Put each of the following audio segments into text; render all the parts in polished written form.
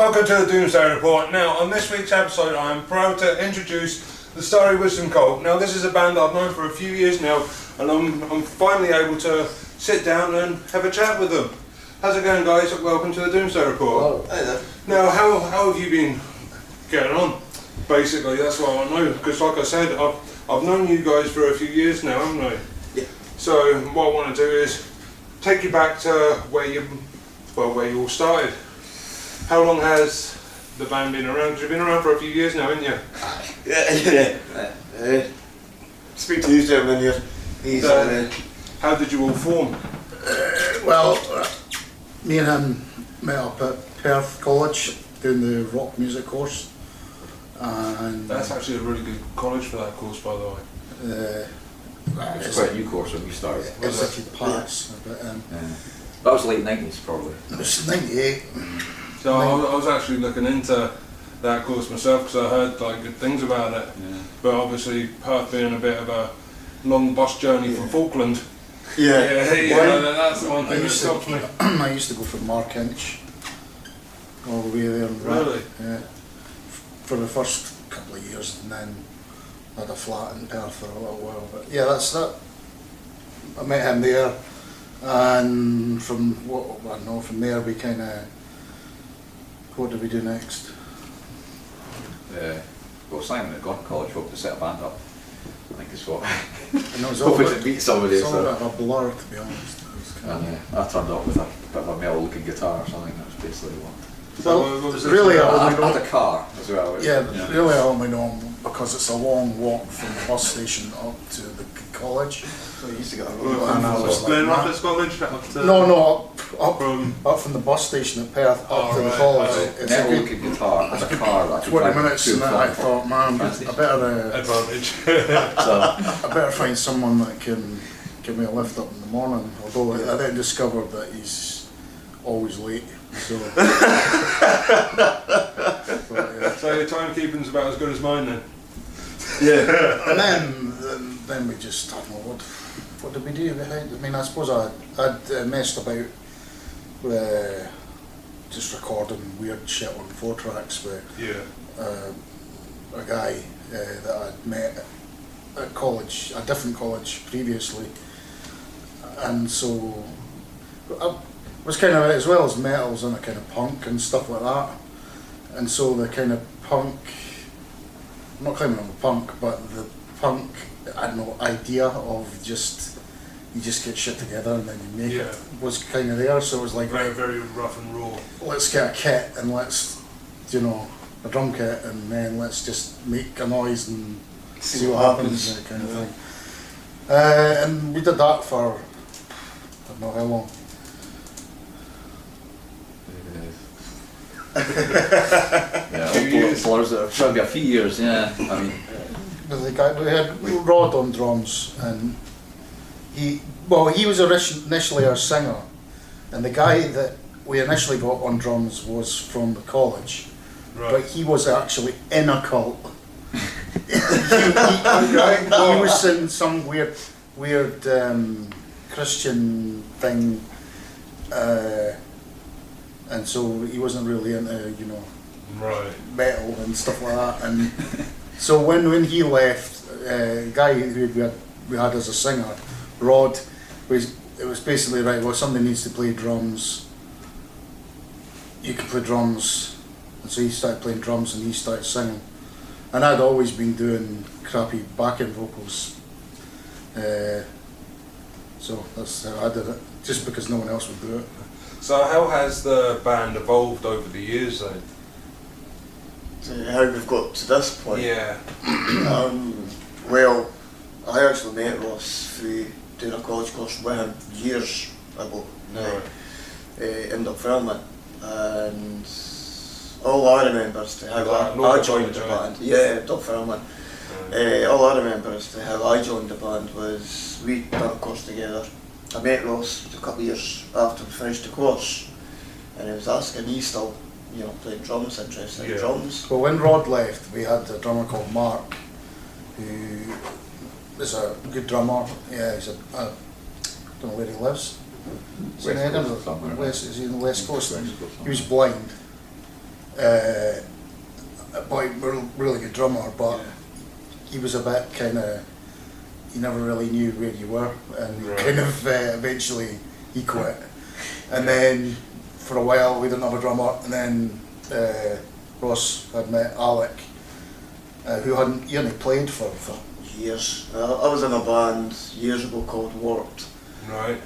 Welcome to the Doomsday Report. Now, on this week's episode, I am proud to introduce the Starry Wisdom Cult. Now, this is a band that I've known for a few years now, and I'm finally able to sit down and have a chat with them. How's it going, guys? Welcome to the Doomsday Report. Hello. Hey there. Now, how have you been getting on? Basically, that's what I want to know, because like I said, I've known you guys for a few years now, haven't I? Yeah. So, what I want to do is take you back to where you all started. How long has the band been around? Because you've been around for a few years now, haven't you? Yeah. Speak to you, gentlemen here. How did you all form? Me and him met up at Perth College doing the rock music course. And That's actually a really good college for that course, by the way. It's quite a new course when we started. It's like Paris. But, That was late 90s probably. it was 98. So I was actually looking into that course myself because I heard like good things about it. Yeah. But obviously Perth being a bit of a long bus journey from Falkland. Yeah. That's the one I thing that used stops me. I used to go from Markinch all the way there. And Really? Yeah. For the first couple of years, and then I had a flat in Perth for a little while. But yeah, that's that. I met him there, and from there we kind of. What did we do next? Well, Simon had gone to college, hoped to set a band up. I think is what. And it was all Hoping to meet somebody. it's all So. a bit of a blur, to be honest. It was kind And I turned up with a bit of a metal-looking guitar or something. That was basically what. What was it? really, I had a car as well. really, I only know him because it's a long walk from the bus station up to the college. So you used to get a Well, road. and I was like, Glenrothes College? Up to No, From up from the bus station at Perth up to the right, college. right. It's a good Metal-looking guitar and a car that I could 20 drive minutes, to and then I thought, man, Fancy. I better, advantage. I better find someone that can give me a lift up in the morning. Although I then discovered that he's always late. So, but, yeah. So your timekeeping's about as good as mine then? Yeah. And then we just, I don't know, what did we do behind? I mean, I suppose I'd messed about with just recording weird shit on 4-tracks with a guy that I'd met at college, a different college previously, and so I was kind of, as well as metals and a kind of punk and stuff like that, and so the kind of punk, I'm not claiming I'm a punk, but the punk, I don't know, idea of just, you just get shit together and then you make it was kind of there, so it was like, Very, right, very rough and raw. let's get a kit and let's, a drum kit, and then let's just make a noise and see what happens, that kind of thing. And we did that for, I don't know how long. Blurs it. Trying to be a few years. Yeah. I mean. The guy, we had Rod on drums, and he was initially our singer, and the guy that we initially got on drums was from the college, but he was actually in a cult. he was in some weird Christian thing, and so he wasn't really into metal and stuff like that, and so when he left, the guy who we had as a singer, Rod, it was basically, right, well, somebody needs to play drums, you can play drums, and so he started playing drums and he started singing, and I'd always been doing crappy backing vocals, so that's how I did it, just because no one else would do it. So how has the band evolved over the years then? So how we've got to this point. Yeah. Well, I actually met Ross through doing a college course with him years ago in Dunfermline, and all I remember is to how I joined the band. Yeah, Dunfermline. All I remember is to how I joined the band was we done a course together. I met Ross a couple of years after we finished the course, and he was asking me still, playing drums, interested in drums. Well, when Rod left, we had a drummer called Mark, who is a good drummer. Yeah, he's I don't know where he lives. Is he in Edinburgh? Is he in the West Coast? He was blind, Boy, really good drummer, but he was a bit kind of, you never really knew where you were, and kind of eventually he quit. And then for a while we didn't have a drummer, and then Ross had met Alec, who hadn't played for years. I was in a band years ago called Warped. Right.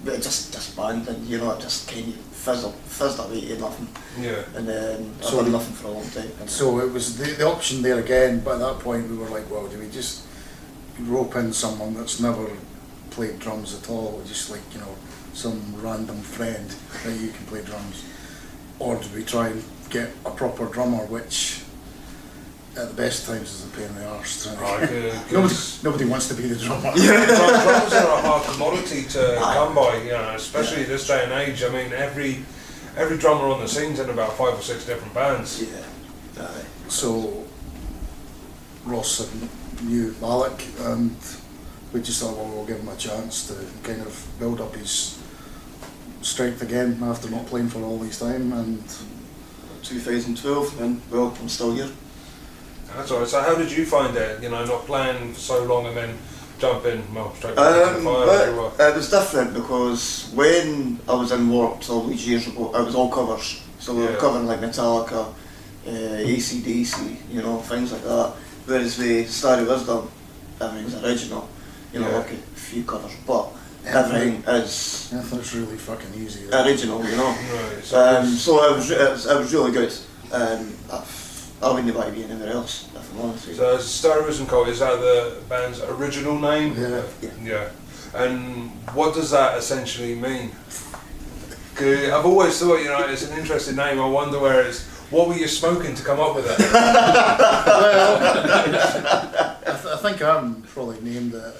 But just banding, you know, it just kind of fizzed away to nothing. Yeah. And then I've done nothing for a long time. So it was the option there again, but at that point we were like, well, do we just rope in someone that's never played drums at all, just like, you know, some random friend that you can play drums, or do we try and get a proper drummer, which at the best times is a pain in the arse. Nobody wants to be the drummer. Drums are a hard commodity to come by, you know, especially this day and age. I mean, every drummer on the scene's in about 5 or 6 different bands. Yeah. So Ross knew Alec, and we just thought, well, we'll give him a chance to kind of build up his strength again after not playing for all this time. And 2012, and well, I'm still here. That's alright. So how did you find it? You know, not playing for so long and then jumping straight back into the fire. It was different because when I was in Warped all these years ago, it was all covers. So we were covering like Metallica, AC/DC, you know, things like that. Whereas with Starry Wisdom, everything's original. You know, like a few covers, but everything is. That's really fucking easy. Original, you know. Right. So it was really good. I wouldn't like being anywhere else, if I'm honest with you. So Starry Wisdom Cult, is that the band's original name? Yeah. And what does that essentially mean? 'Cause I've always thought, you know, it's an interesting name. I wonder where it's. What were you smoking to come up with it? Well, I think I'm probably named it.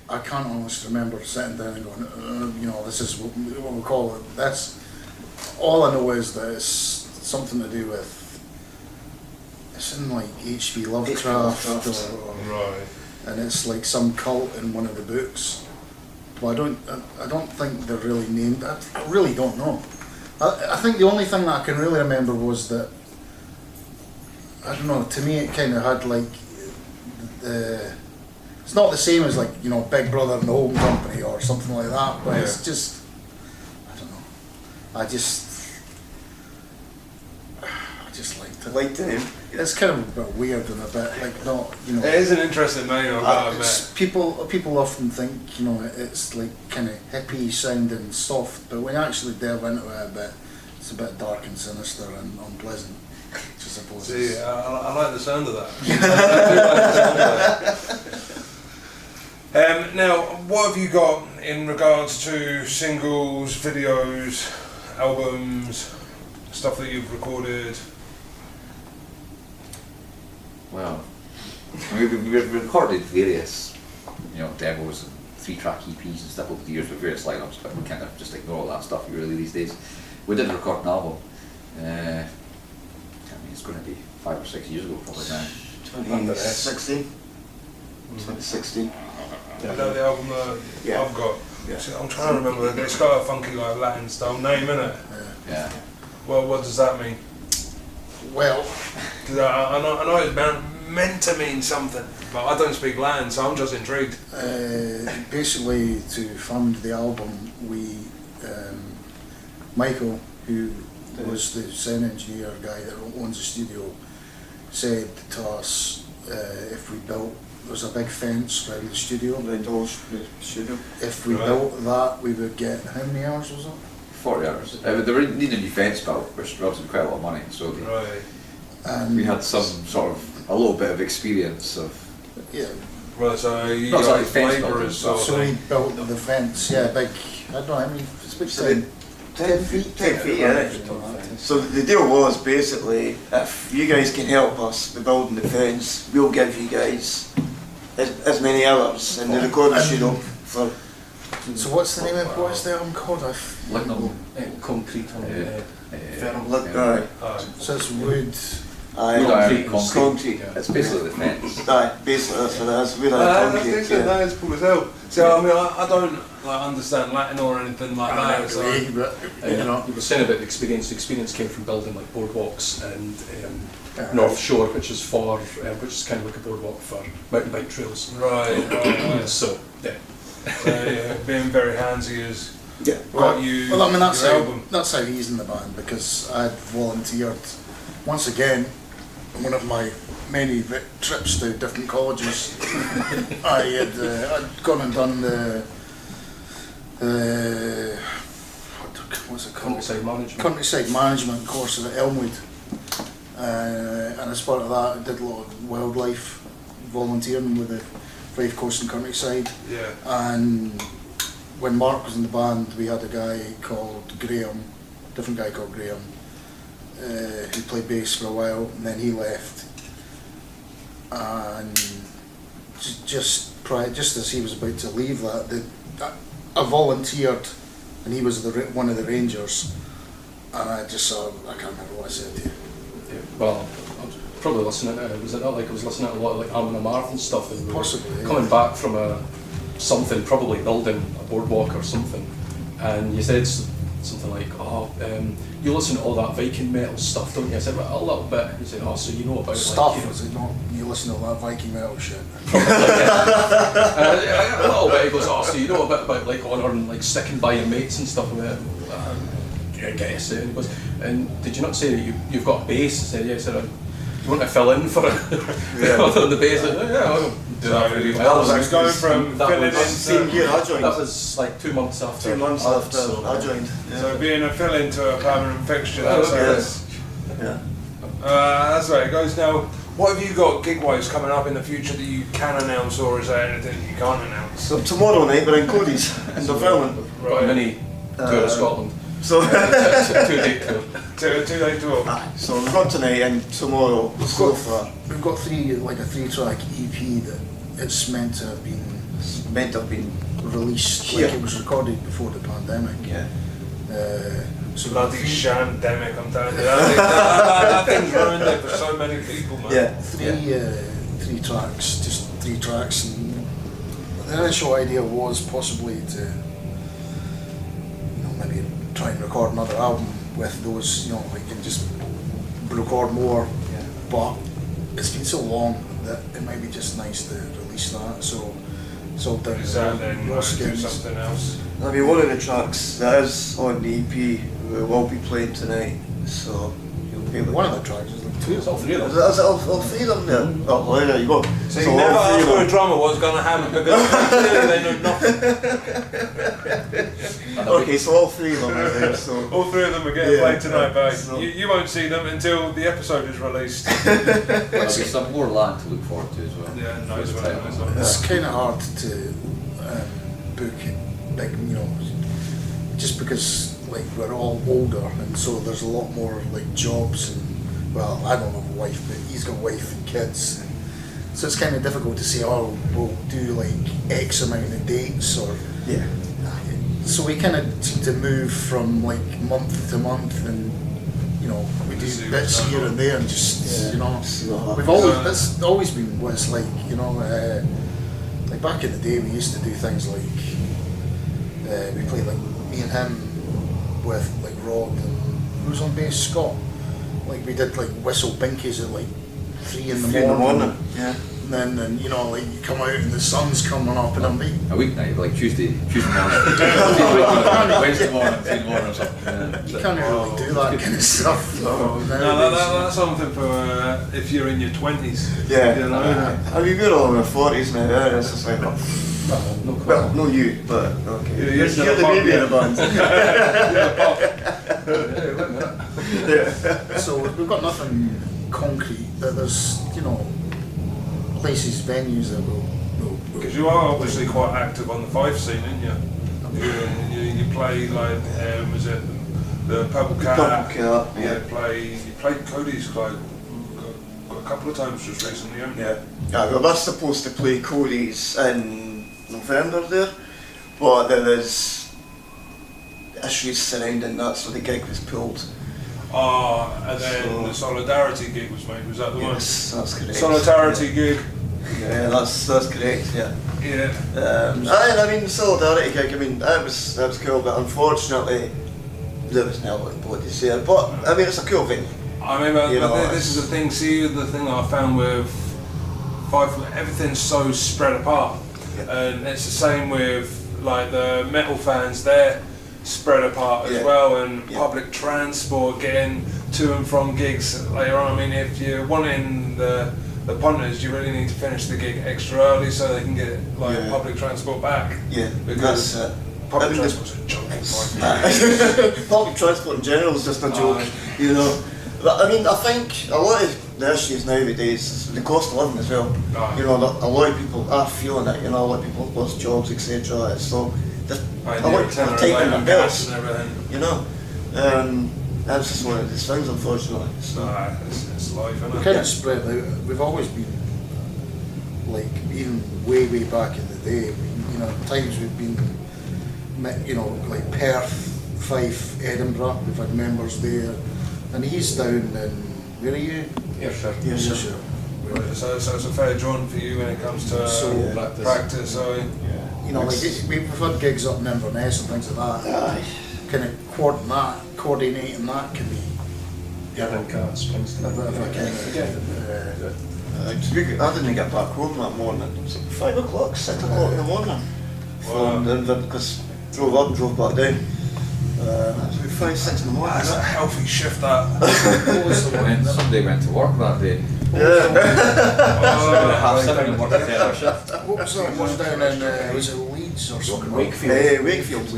I can't honestly remember sitting down and going, you know, this is what we call it. That's all I know is that it's something to do with. It's in like H.P. Lovecraft, or Right. and it's like some cult in one of the books. But I don't think they're really named. I really don't know. I think the only thing that I can really remember was that, I don't know, to me it kind of had like, it's not the same as like, you know, Big Brother and the Home Company or something like that, but it's just, I don't know, I just liked it. Liked it. It's kind of a bit weird and a bit like not, you know. It is an interesting name, I've got to admit. People often think, you know, it's like kind of hippie sounding soft, but when you actually delve into it a bit, it's a bit dark and sinister and unpleasant, which I suppose. See, I like the sound of that. Now, what have you got in regards to singles, videos, albums, stuff that you've recorded? Well, I mean, we've recorded various, you know, demos and 3-track EPs and stuff over the years with various lineups, but we kind of just ignore all that stuff really these days. We did record an album. I mean, it's going to be 5 or 6 years ago probably now. 2016. 2016. Is that the album that I've got? Yeah. See, I'm trying to remember. It's got a funky like Latin style name in it. Yeah. Well, what does that mean? Well, 'Cause I know it's meant to mean something, but I don't speak Latin, so I'm just intrigued. basically to fund the album, we Michael, who was the sound engineer guy that owns the studio, said to us if we built, there's a big fence around the studio. If we built that, we would get, how many hours was it? 40 hours. They were needing a new fence built, which was quite a lot of money, so we had some sort of, a little bit of experience of... Yeah. Right, so you Not got like fence labourers sort of So we thing. built the fence, big, I don't know how many, it's about 10 feet, yeah. So the deal was basically, if you guys can help us with building the fence, we'll give you guys as many hours in the recording studio for. So what's the name of, what's the album called? Lignum. Concretum. Ferro. Alright. So it's wood, Aye, concrete. Yeah. It's basically the fence. Aye, basically that's what it is. We're That's concrete. decent, that is cool as hell. So, I mean, I don't like understand Latin or anything like that. So. You were saying about the experience. The experience came from building like boardwalks and North Shore, which is which is kind of like a boardwalk for mountain bike trails. Right. So yeah. So, yeah, being very handsy is Yeah. got you. Well, I mean, that's your how, album. that's how he's in the band, because I'd volunteered, once again, on one of my many trips to different colleges. I'd gone and done the what's it called? Countryside management course at Elmwood, and as part of that I did a lot of wildlife volunteering with the Five Coast and Countryside. Yeah. And when Mark was in the band, we had a guy called Graham, different guy called Graham, who played bass for a while, and then he left. And just as he was about to leave I volunteered, and he was one of the Rangers, and I just saw, I can't remember what I said to you. Yeah. Well, I was probably listening to, was it not like I was listening to a lot of like Arm and a Marathon stuff, and we were Possibly, yeah. coming back from something, probably building a boardwalk or something, and you said something like, you listen to all that Viking metal stuff, don't you? I said, well, a little bit. You said, so you know about Stuff, like, was it not? You listen to all that Viking metal shit. a little bit. He goes, so you know a bit about like honour and like sticking by your mates and stuff. I guess. And he goes, and did you not say that you've got a bass? I said, yeah. I said, you want to fill in for it? On the bass? I'll do that for you. I was going from that filling in was- Same year I joined. That was like 2 months after. 2 months after I joined. Yeah. So being a fill-in to a permanent fixture, Oh, that's okay. Yeah. that's the way it goes. Now, what have you got gig-wise coming up in the future that you can announce, or is there anything you can't announce? So tomorrow night we're in Cody's in Dunfermline. Got a mini tour of Scotland. So 2-day tour. Two-day tour. so we've got tonight and tomorrow so far. We've got a 3-track EP that it's meant to have been Meant to have been released, Here. like it was recorded before the pandemic. yeah. So bloody shandemic, I'm telling you. That thing's ruined it for so many people, man. Yeah. Three tracks, just 3 tracks, and the initial idea was possibly to, maybe try and record another album with those, like, and just record more. Yeah. But it's been so long that it might be just nice to release that. So it's all down Is to that then your like, do skins. something else? I mean, one of the tracks that is on the EP we will be playing tonight, so you'll be able to. One of the tracks is like 2. It's all 3 of Is them. it all 3 of them there? Oh, well, there you go. So you never all 3 asked of for a them. drummer what's going to happen, because clearly they know nothing. Okay, so all 3 of them are there, so. All 3 of them are getting Yeah, played tonight, but so- you won't see them until the episode is released. There'll be some more land to look forward to as well. Yeah, nice For the one, title. nice one. It's kind of hard to book, like, just because like we're all older, and so there's a lot more like jobs, and well, I don't have a wife, but he's got a wife and kids, and so it's kind of difficult to say, oh, we'll do like X amount of dates, or Yeah. so we kind of seem to move from like month to month, and we do See bits what's here going and there, and just See what we've happens. that's always been what it's like, like back in the day we used to do things like we played like me and him with like Rod and who's on bass, Scott, like we did like Whistle Binkies at like 3 in the 3 in the morning. morning. Yeah. And then like you come out and the sun's coming up, and I'm like, A weeknight, like Tuesday morning. Wednesday morning, Tuesday morning or something. you can't really do that kind of stuff. No, that's something for if you're in your 20s. Yeah. You know? I mean, we're all in our 40s now, yeah, it's just like, No well, problem. no you, but okay. Yeah, You're you're the baby of the band. Yeah. So we've got nothing concrete, but there's places, venues that will Because you are obviously quite active on the 5 scene, aren't you? You play like, was it the Purple Cat? Purple Cat, yeah. You played Cody's like a couple of times just recently, haven't you? Yeah, we were supposed to play Cody's in November there, but there was issues surrounding that, so the gig was pulled. And then the Solidarity gig was made. Was that the one? Yes, that's correct. Solidarity gig. Yeah, that's correct. Yeah. Yeah. I mean, the Solidarity gig. I mean, that was cool, but unfortunately, there was no bloody there. But I mean, it's a cool venue. I mean, but this is the thing. See, the thing I found with everything's so spread apart, and it's the same with like the metal fans. They're spread apart as well, and public transport getting to and from gigs later on. I mean, if you're wanting the punters, you really need to finish the gig extra early so they can get like public transport back. Yeah, because that's public transport's a joke. Public transport in general is just a joke, you know. But I mean, I think a lot of the issues nowadays is the cost of living as well. You know, a lot of people are feeling it. You know, a lot of people have lost jobs, etc. So just a lot of people are taking their bills. You know, that's just one of these things, unfortunately. So it's life, isn't it? Kind of spread out. We've always been like, even way back in the day. You know, times we've been, you know, like Perth, Fife, Edinburgh. We've had members there. And he's down in, where are you? Ayrshire. Ayrshire. Right, so it's a fair drawn for you when it comes to practice. So you know, like we've had gigs up in Inverness and things like that. Kind of coordinating that can be Gavin Cat springs to a bit of a kind of. I didn't get back home that morning. It was like 5 o'clock, 6 o'clock in the morning. From Denver, because drove up and drove back down. It was about 5, 6 in the morning. that's a healthy shift, that. Somebody went to work that day. Yeah. 7 and work a 10-hour shift. What was that one down in, was it Leeds or something? Wakefield.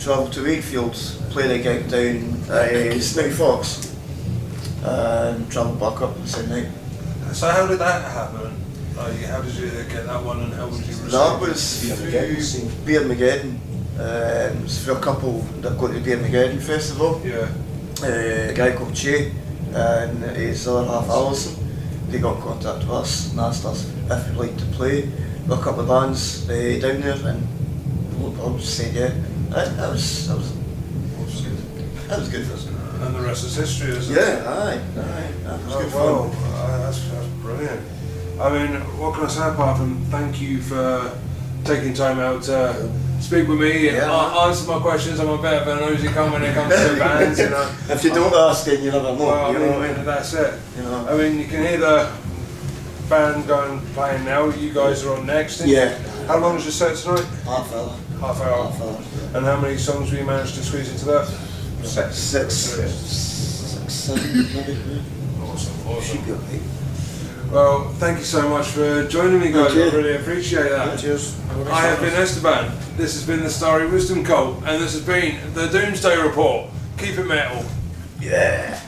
Travelled to Wakefield, played a gig down Snowy Fox, and travelled back up the same night. So how did that happen? Like, how did you get that one, and how would you receive That was through Beer-Mageddon. It was for a couple that got to the Beer-Mageddon festival. Yeah. A guy called Che and his other half Alison. They got in contact with us and asked us if we'd like to play with a couple of bands down there, and I just said yeah. That was good. That was good for us. And the rest is history, isn't it? Yeah, that was good Well, fun. that's brilliant. I mean, what can I say apart from thank you for taking time out to speak with me and answer my questions. I'm a bit of a nosy cunt when it comes to bands, you know. If you don't ask, then you never know. Well, you know what I mean? that's it. You know. I mean, you can hear the band going playing now. You guys are on next. Yeah. How long is your set tonight? Half hour. Half hour. Half hour. And how many songs will you manage to squeeze into that? 6, 7 maybe. Awesome. Should be okay. Well, thank you so much for joining me, guys. Thank I you. really appreciate that. Cheers. I have been Esteban. This has been the Starry Wisdom Cult, and this has been the Doomsday Report. Keep it metal. Yeah.